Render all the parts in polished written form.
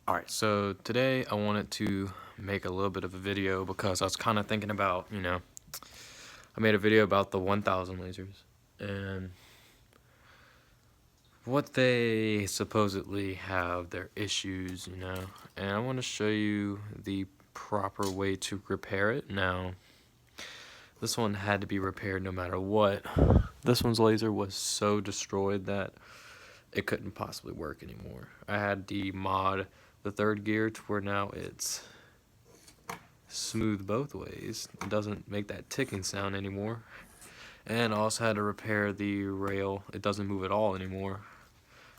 Alright, so today I wanted to make a little bit of a video because I was kind of thinking about, I made a video about the 1000 lasers and what they supposedly have, their issues, and I want to show you the proper way to repair it. Now, this one had to be repaired no matter what. This one's laser was so destroyed that it couldn't possibly work anymore. I had to mod the third gear to where now it's smooth both ways. It doesn't make that ticking sound anymore. And I also had to repair the rail. It doesn't move at all anymore,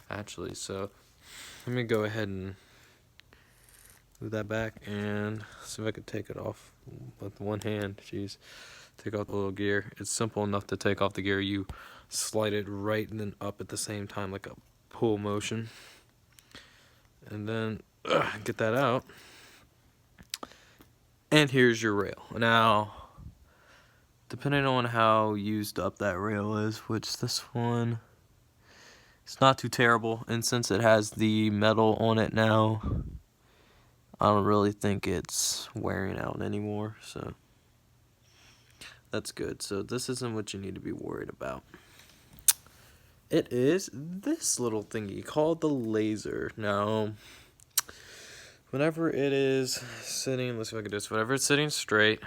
actually. So let me go ahead and move that back and see if I could take it off with one hand. Jeez, take off the little gear. It's simple enough to take off the gear. You slide it right and then up at the same time, like a pull motion, and then get that out. And here's your rail. Now, depending on how used up that rail is, which this one, it's not too terrible, and since it has the metal on it now, I don't really think it's wearing out anymore, so that's good. So this isn't what you need to be worried about. It is this little thingy called the laser. Now, whenever it is sitting, let's see if I can do this, whenever it's sitting straight,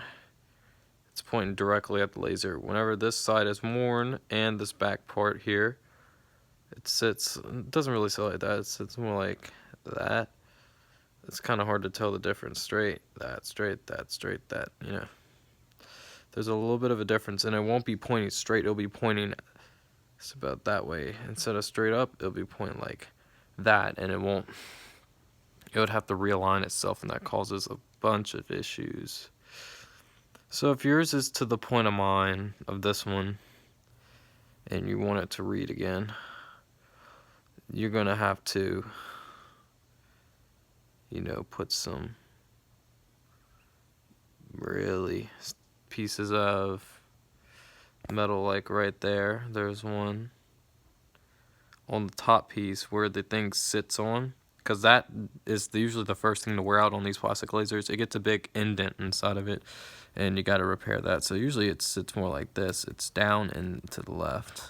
it's pointing directly at the laser. Whenever this side is worn and this back part here, it doesn't really sit like that, it sits more like that. It's kind of hard to tell the difference. Straight, that, straight, that, straight, that, There's a little bit of a difference, and it won't be pointing straight, it'll be pointing it's about that way. Instead of straight up, it'll be pointing like that, and it would have to realign itself, and that causes a bunch of issues. So if yours is to the point of mine, of this one, and you want it to read again, you're gonna have to, put some really pieces of metal, like right there. There's one on the top piece where the thing sits on, because that is usually the first thing to wear out on these plastic lasers. It gets a big indent inside of it, and you got to repair that. So usually it sits more like this. It's down and to the left.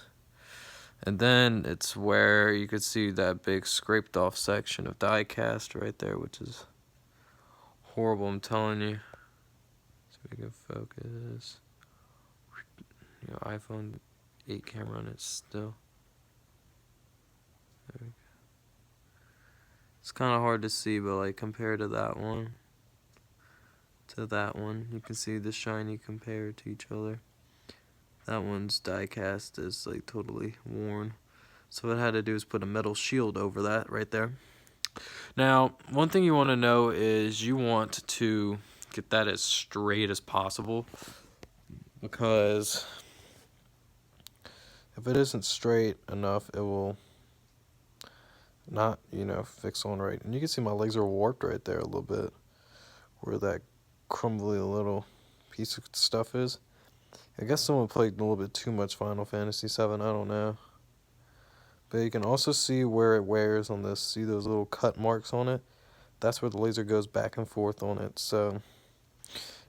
And then it's where you could see that big scraped off section of die cast right there, which is horrible, I'm telling you. So we can focus. iPhone 8 camera on it still. There we go. It's kind of hard to see, but like compared to that one, you can see the shiny compared to each other. That one's die cast is like totally worn. So what I had to do is put a metal shield over that right there. Now, one thing you want to know is you want to get that as straight as possible, because if it isn't straight enough, it will not, fix on right. And you can see my legs are warped right there a little bit, where that crumbly little piece of stuff is. I guess someone played a little bit too much Final Fantasy VII, I don't know. But you can also see where it wears on this. See those little cut marks on it? That's where the laser goes back and forth on it. So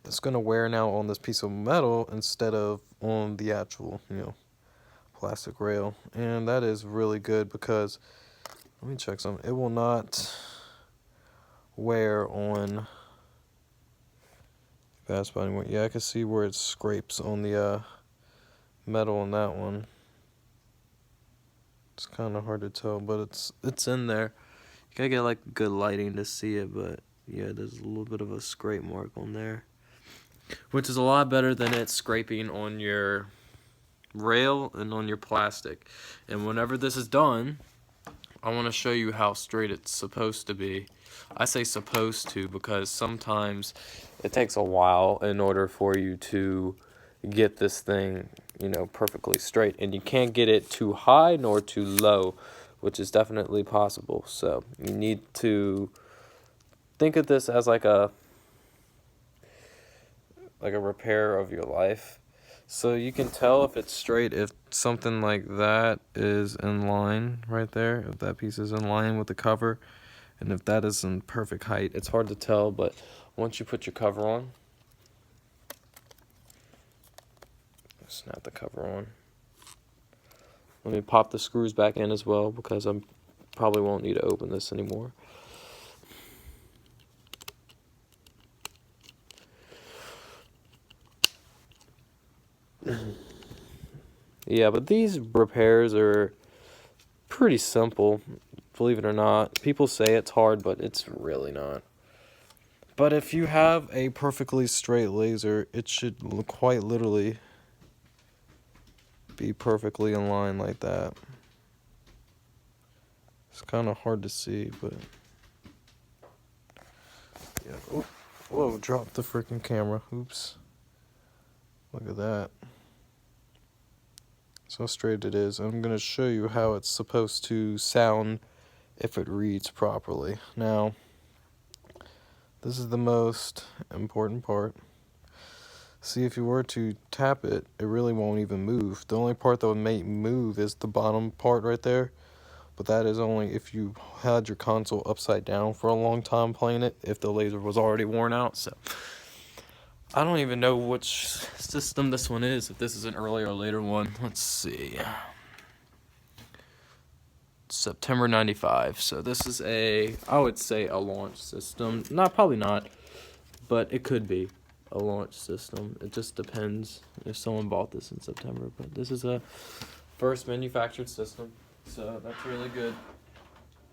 it's going to wear now on this piece of metal instead of on the actual, plastic rail. And that is really good because, let me check something. It will not wear on fast spot anymore. Yeah, I can see where it scrapes on the metal on that one. It's kind of hard to tell, but it's in there. You gotta get like good lighting to see it, but yeah, there's a little bit of a scrape mark on there, which is a lot better than it scraping on your rail and on your plastic. And whenever this is done, I want to show you how straight it's supposed to be. I say supposed to because sometimes it takes a while in order for you to get this thing, perfectly straight. And you can't get it too high nor too low, which is definitely possible. So you need to think of this as like a repair of your life. So you can tell if it's straight if something like that is in line right there, if that piece is in line with the cover, And if that isn't perfect height, it's hard to tell, but once you put your cover on, snap the cover on. Let me pop the screws back in as well, because I probably won't need to open this anymore. Yeah, but these repairs are pretty simple, believe it or not. People say it's hard, but it's really not. But if you have a perfectly straight laser, it should quite literally be perfectly in line like that. It's kind of hard to see, but yeah. Oh, whoa, dropped the freaking camera. Oops. Look at that. So straight it is. I'm going to show you how it's supposed to sound if it reads properly. Now, this is the most important part. See, if you were to tap it, it really won't even move. The only part that would make move is the bottom part right there. But that is only if you had your console upside down for a long time playing it, if the laser was already worn out. So I don't even know which system this one is, if this is an earlier or later one. Let's see. September 95. So this is I would say a launch system. Probably not, but it could be a launch system. It just depends if someone bought this in September. But this is a first manufactured system. So that's really good.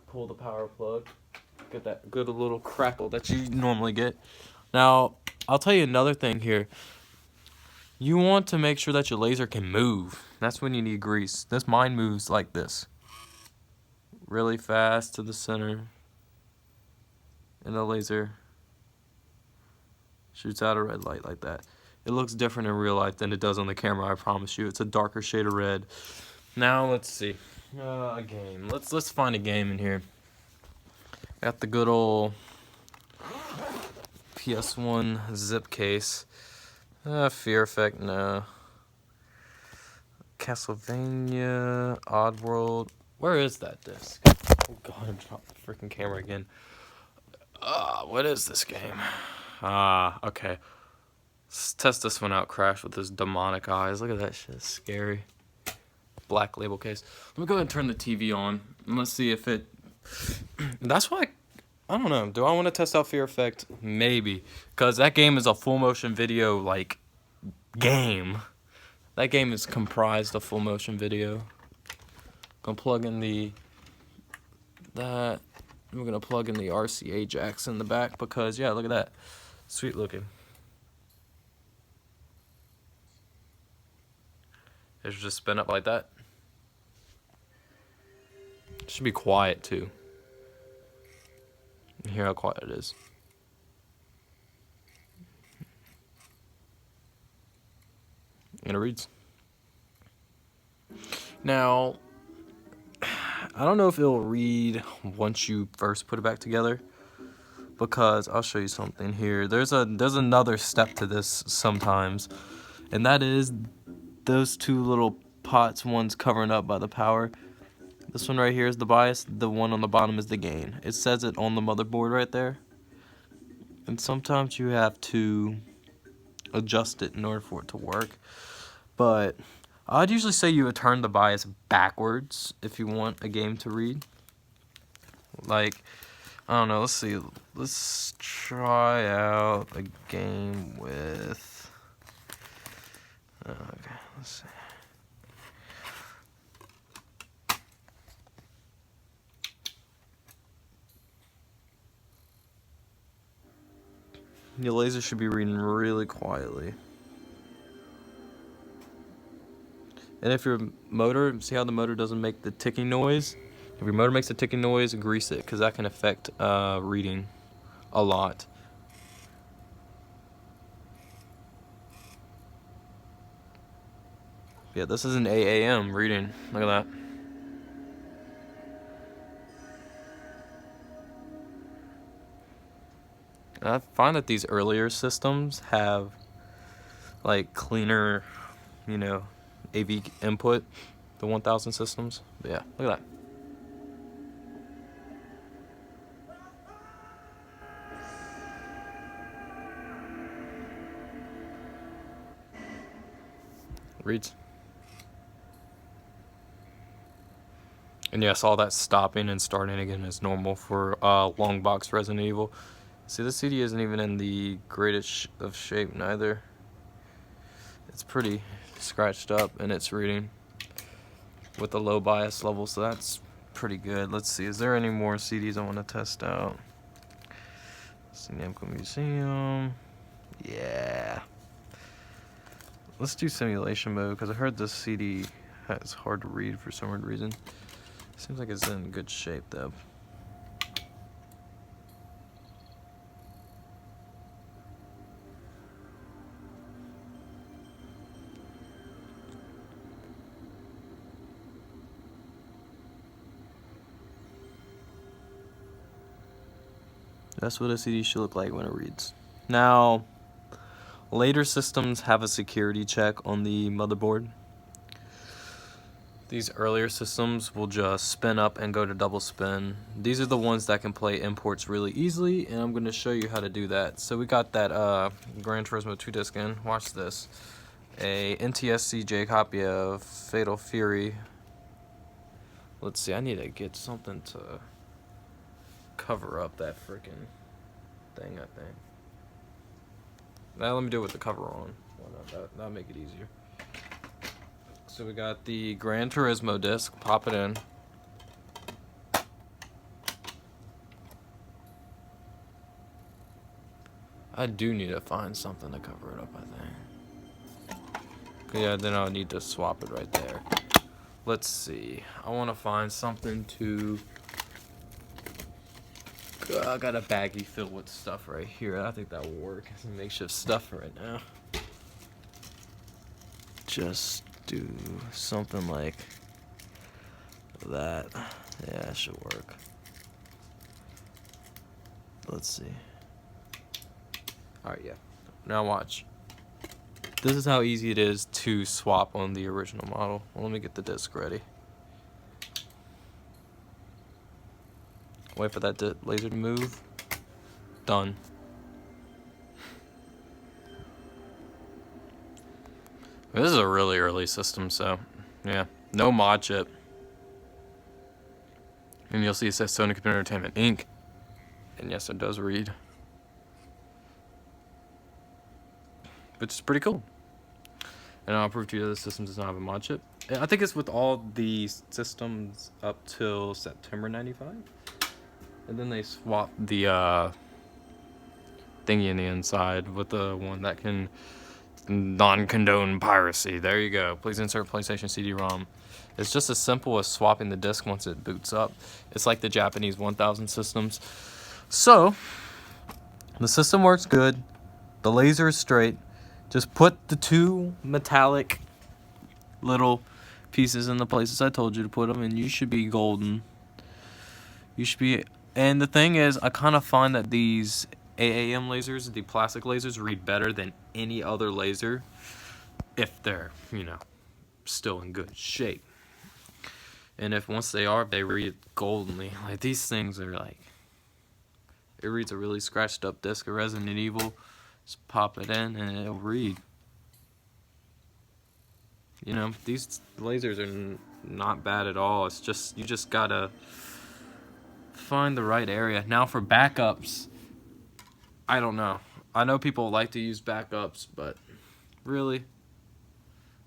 Pull the power plug. Get that good little crackle that you normally get. Now, I'll tell you another thing here. You want to make sure that your laser can move. That's when you need grease. Mine moves like this. Really fast to the center. And the laser shoots out a red light like that. It looks different in real life than it does on the camera, I promise you. It's a darker shade of red. Now, let's see. A game. Let's find a game in here. Got the good old PS1 zip case. Fear Effect, no. Castlevania, Oddworld. Where is that disc? Oh god, I dropped the freaking camera again. What is this game? Okay. Let's test this one out. Crash with his demonic eyes. Look at that shit. It's scary. Black label case. Let me go ahead and turn the TV on. And let's see if it... That's why I don't know. Do I want to test out Fear Effect? Maybe. Because that game is a full motion video, like, game. That game is comprised of full motion video. Gonna plug in that. We're gonna plug in the RCA jacks in the back because, yeah, look at that. Sweet looking. It should just spin up like that. It should be quiet too. Hear how quiet it is. And it reads. Now, I don't know if it'll read once you first put it back together, because I'll show you something here. There's another step to this sometimes, and that is those two little pots. One's covering up by the power. This one right here is the bias. The one on the bottom is the gain. It says it on the motherboard right there. And sometimes you have to adjust it in order for it to work. But I'd usually say you would turn the bias backwards if you want a game to read. Like, I don't know, let's see. Let's try out a game with... Okay, let's see. Your laser should be reading really quietly. And if your motor, see how the motor doesn't make the ticking noise? If your motor makes a ticking noise, grease it, because that can affect reading a lot. Yeah, this is an AAM reading. Look at that. And I find that these earlier systems have like cleaner, you know, AV input, the 1000 systems. But yeah, look at that. Reads. And yes, all that stopping and starting again is normal for long box Resident Evil. See, the CD isn't even in the greatest of shape neither. It's pretty scratched up and it's reading with a low bias level, so that's pretty good. Let's see, is there any more CDs I want to test out? See, Namco Museum. Yeah. Let's do simulation mode, because I heard this CD is hard to read for some weird reason. Seems like it's in good shape, though. That's what a CD should look like when it reads. Now, later systems have a security check on the motherboard. These earlier systems will just spin up and go to double spin. These are the ones that can play imports really easily, and I'm going to show you how to do that. So we got that Gran Turismo 2 disc in. Watch this. A NTSC-J copy of Fatal Fury. Let's see, I need to get something to cover up that freaking thing, I think. Now let me do it with the cover on. Why not? That'll make it easier. So we got the Gran Turismo disc, pop it in. I do need to find something to cover it up, I think. Yeah, then I'll need to swap it right there. Let's see. I want to find something to... I got a baggie filled with stuff right here. I think that will work as a makeshift stuff right now. Just do something like that. Yeah, that should work. Let's see. Alright, yeah. Now watch. This is how easy it is to swap on the original model. Well, let me get the disc ready. Wait for that laser to move. Done. This is a really early system, so yeah, no mod chip. And you'll see it says Sony Computer Entertainment Inc. And yes, it does read. Which is pretty cool. And I'll prove to you that the system does not have a mod chip. I think it's with all the systems up till September 95. And then they swapped the thingy in the inside with the one that can non-condone piracy. There you go. Please insert PlayStation CD-ROM. It's just as simple as swapping the disc once it boots up. It's like the Japanese 1000 systems. So, the system works good. The laser is straight. Just put the two metallic little pieces in the places I told you to put them, and you should be golden. You should be... And the thing is, I kind of find that these AAM lasers, the plastic lasers, read better than any other laser if they're, you know, still in good shape. And if once they are, they read goldenly. Like, these things are like... It reads a really scratched up disc of Resident Evil. Just pop it in and it'll read. You know, these lasers are not bad at all. It's just, you just gotta find the right area. Now for backups, I don't know. I know people like to use backups, but really,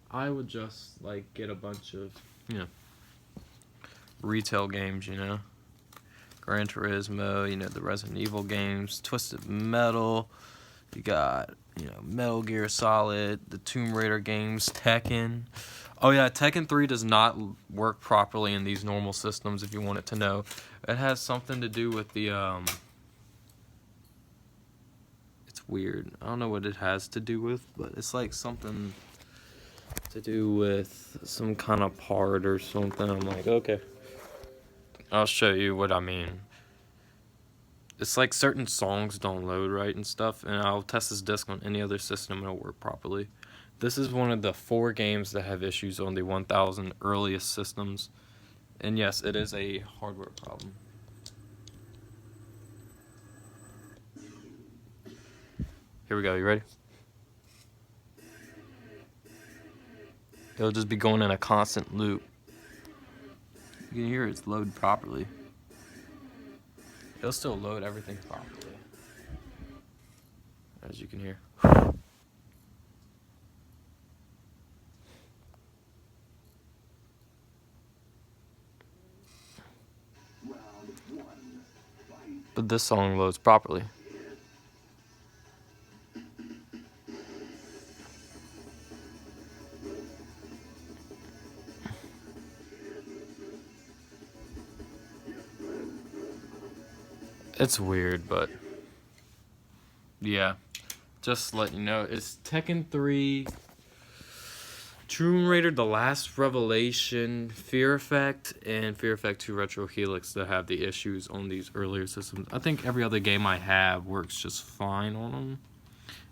I would just like get a bunch of, you know, retail games, you know. Gran Turismo, you know, the Resident Evil games, Twisted Metal. You got, you know, Metal Gear Solid, the Tomb Raider games, Tekken. Oh yeah, Tekken 3 does not work properly in these normal systems, if you wanted to know. It has something to do with the, it's weird. I don't know what it has to do with, but it's like something to do with some kind of part or something. I'm like, okay. I'll show you what I mean. It's like certain songs don't load right and stuff, and I'll test this disc on any other system and it'll work properly. This is one of the 4 games that have issues on the 1000 earliest systems. And yes, it is a hardware problem. Here we go, you ready? It'll just be going in a constant loop. You can hear it's load properly. It'll still load everything properly, as you can hear. But this song loads properly. It's weird, but yeah, just let you know, it's Tekken 3, Tomb Raider: The Last Revelation, Fear Effect, and Fear Effect 2 Retro Helix that have the issues on these earlier systems. I think every other game I have works just fine on them.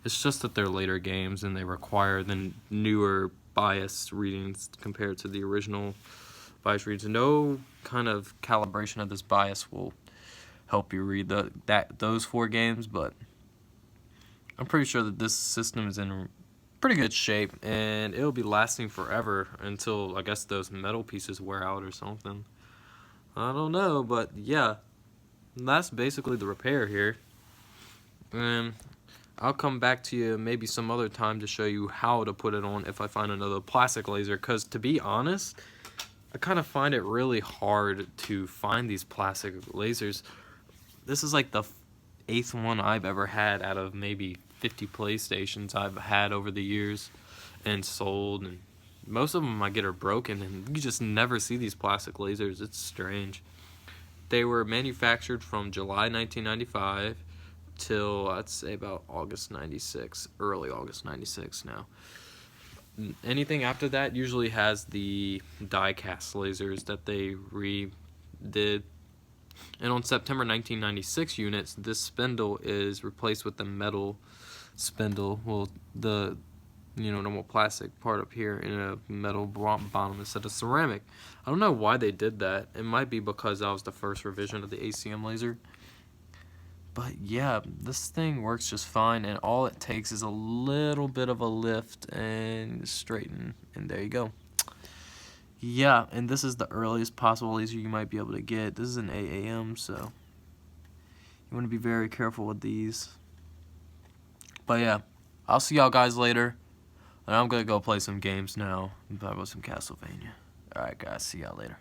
It's just that they're later games and they require the newer bias readings compared to the original bias reads. No kind of calibration of this bias will help you read those 4 games, but I'm pretty sure that this system is in pretty good shape and it'll be lasting forever until I guess those metal pieces wear out or something. I don't know, but yeah, that's basically the repair here. And I'll come back to you maybe some other time to show you how to put it on if I find another plastic laser, because to be honest, I kind of find it really hard to find these plastic lasers. This is like the 8th one I've ever had out of maybe 50 PlayStations I've had over the years and sold, and most of them I get are broken, and you just never see these plastic lasers. It's strange. They were manufactured from July 1995 till I'd say about August 96, early August 96 now. Anything after that usually has the die-cast lasers that they redid. And on September 1996 units, this spindle is replaced with the metal spindle. Well, the normal plastic part up here in a metal bottom instead of ceramic. I don't know why they did that. It might be because that was the first revision of the ACM laser. But yeah, this thing works just fine, and all it takes is a little bit of a lift and straighten, and there you go. Yeah, and this is the earliest possible laser you might be able to get. This is an AAM, so you want to be very careful with these. But yeah, I'll see y'all guys later, and I'm going to go play some games now and talk about some Castlevania. Alright guys, see y'all later.